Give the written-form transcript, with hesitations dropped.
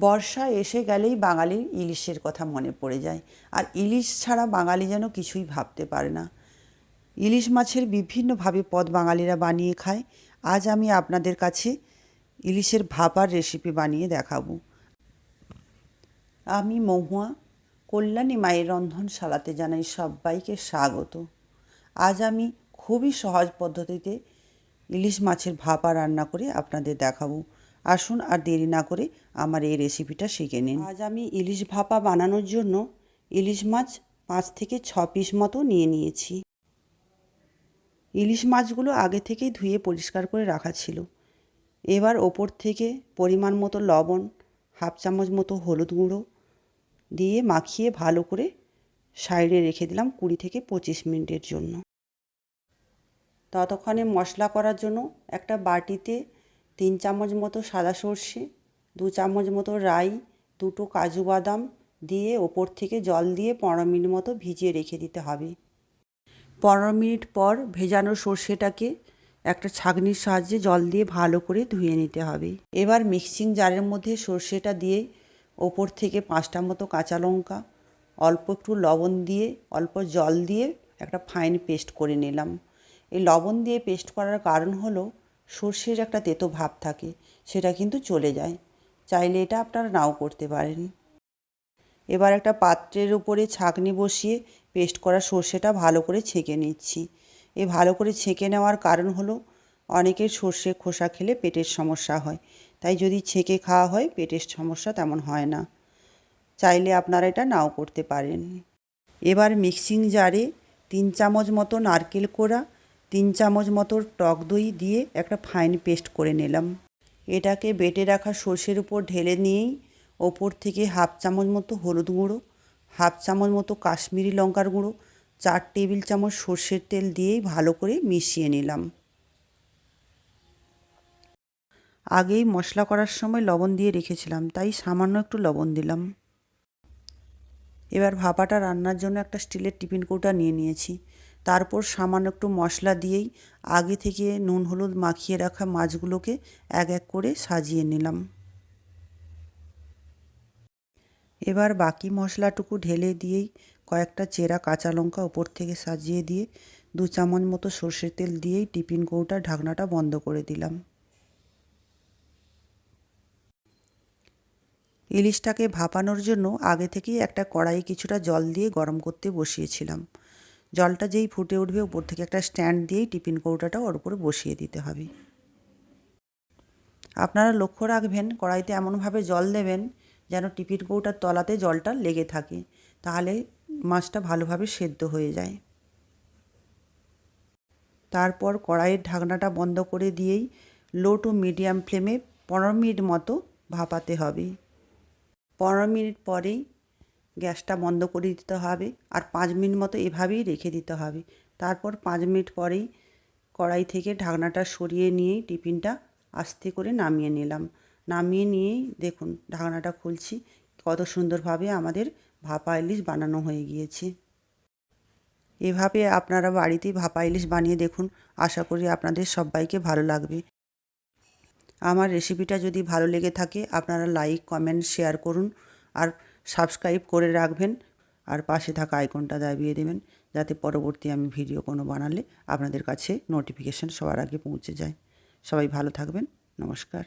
বর্ষা এসে গেলেই বাঙালির ইলিশের কথা মনে পড়ে যায়। আর ইলিশ ছাড়া বাঙালি যেন কিছুই ভাবতে পারে না। ইলিশ মাছের বিভিন্নভাবে পদ বাঙালিরা বানিয়ে খায়। আজ আমি আপনাদের কাছে ইলিশের ভাপার রেসিপি বানিয়ে দেখাবো। আমি মহুয়া, কল্যাণী মায়ের রন্ধনশালাতে জানাই সবাইকে স্বাগত। আজ আমি খুবই সহজ পদ্ধতিতে ইলিশ মাছের ভাপা রান্না করে আপনাদের দেখাবো। আসুন আর দেরি না করে আমার এই রেসিপিটা শিখে নিন। আজ আমি ইলিশ ভাপা বানানোর জন্য ইলিশ মাছ 5 থেকে 6 পিস মতো নিয়ে নিয়েছি। ইলিশ মাছগুলো আগে থেকেই ধুয়ে পরিষ্কার করে রাখা ছিল। এবার ওপর থেকে পরিমাণ মতো লবণ, হাফ চামচ মতো হলুদ গুঁড়ো দিয়ে মাখিয়ে ভালো করে সাইডে রেখে দিলাম 20 থেকে 25 মিনিটের জন্য। ততক্ষণে মশলা করার জন্য একটা বাটিতে 3 চামচ মতো সাদা সর্ষে, 2 চামচ মতো রাই, 2টো কাজু বাদাম দিয়ে ওপর থেকে জল দিয়ে 15 মিনিট মতো ভিজিয়ে রেখে দিতে হবে। 15 মিনিট পর ভেজানো সর্ষেটাকে একটা ছাঁকনির সাহায্যে জল দিয়ে ভালো করে ধুয়ে নিতে হবে। এবার মিক্সিং জারের মধ্যে সর্ষেটা দিয়ে ওপর থেকে 5টা মতো কাঁচা লঙ্কা, অল্প একটু লবণ দিয়ে অল্প জল দিয়ে একটা ফাইন পেস্ট করে নিলাম। এই লবণ দিয়ে পেস্ট করার কারণ হলো সর্ষের একটা তেতো ভাব থাকে, সেটা কিন্তু চলে যায়। চাইলে এটা আপনারা নাও করতে পারেন। এবার একটা পাত্রের উপরে ছাঁকনি বসিয়ে পেস্ট করা সর্ষেটা ভালো করে ছেঁকে নিচ্ছি। এই ভালো করে ছেঁকে নেওয়ার কারণ হলো অনেকের সর্ষে খোসা খেলে পেটের সমস্যা হয়, তাই যদি ছেঁকে খাওয়া হয় পেটের সমস্যা তেমন হয় না। চাইলে আপনারা এটা নাও করতে পারেন। এবার মিক্সিং জারে 3 চামচ মতো নারকেল কোড়া, 3 চামচ মতো টক দই দিয়ে একটা ফাইন পেস্ট করে নিলাম। এটাকে বেটে রাখা সর্ষের উপর ঢেলে নিয়েই ওপর থেকে হাফ চামচ মতো হলুদ গুঁড়ো, হাফ চামচ মতো কাশ্মীরি লঙ্কার গুঁড়ো, 4 টেবিল চামচ সর্ষের তেল দিয়েই ভালো করে মিশিয়ে নিলাম। আগেই মশলা করার সময় লবণ দিয়ে রেখেছিলাম, তাই সামান্য একটু লবণ দিলাম। এবার ভাপাটা রান্নার জন্য একটা স্টিলের টিফিন কৌটা নিয়ে নিয়েছি। তারপর সামান্য একটু মশলা দিয়েই আগে থেকে নুন হলুদ মাখিয়ে রাখা মাছগুলোকে এক এক করে সাজিয়ে নিলাম। এবার বাকি মশলাটুকু ঢেলে দিয়েই কয়েকটা চেরা কাঁচা লঙ্কা ওপর থেকে সাজিয়ে দিয়ে 2 চামচ মতো সর্ষের তেল দিয়েই টিফিন কৌটার ঢাকনাটা বন্ধ করে দিলাম। ইলিশটাকে ভাপানোর জন্য আগে থেকেই একটা কড়াইয়ে কিছুটা জল দিয়ে গরম করতে বসিয়েছিলাম। জলটা যেই ফুটে উঠবে ওপর থেকে একটা স্ট্যান্ড দিয়েই টিফিন কৌটাটা ওর উপরে বসিয়ে দিতে হবে। আপনারা লক্ষ্য রাখবেন কড়াইতে এমনভাবে জল দেবেন যেন টিফিন কৌটার তলাতে জলটা লেগে থাকে, তাহলে মাছটা ভালোভাবে সেদ্ধ হয়ে যায়। তারপর কড়াইয়ের ঢাকনাটা বন্ধ করে দিয়েই লো টু মিডিয়াম ফ্লেমে 15 মিনিট মতো ভাপাতে হবে। 15 মিনিট পরেই গ্যাসটা বন্ধ করে দিতে হবে আর 5 মিনিট মতো এভাবেই রেখে দিতে হবে। তারপর 5 মিনিট পরেই কড়াই থেকে ঢাকনাটা সরিয়ে নিয়েই টিফিনটা আস্তে করে নামিয়ে নিলাম। নামিয়ে নিয়েই দেখুন ঢাকনাটা খুলছি, কত সুন্দরভাবে আমাদের ভাপা ইলিশ বানানো হয়ে গিয়েছে। এভাবে আপনারা বাড়িতেই ভাপা ইলিশ বানিয়ে দেখুন, আশা করি আপনাদের সবাইকে ভালো লাগবে। আমার রেসিপিটা যদি ভালো লেগে থাকে আপনারা লাইক, কমেন্ট, শেয়ার করুন আর সাবস্ক্রাইব করে রাখবেন আর পাশে থাকা আইকনটা দাবিয়ে দেবেন, যাতে পরবর্তী আমি ভিডিও কোনো বানালে আপনাদের কাছে নোটিফিকেশান সবার আগে পৌঁছে যায়। সবাই ভালো থাকবেন। নমস্কার।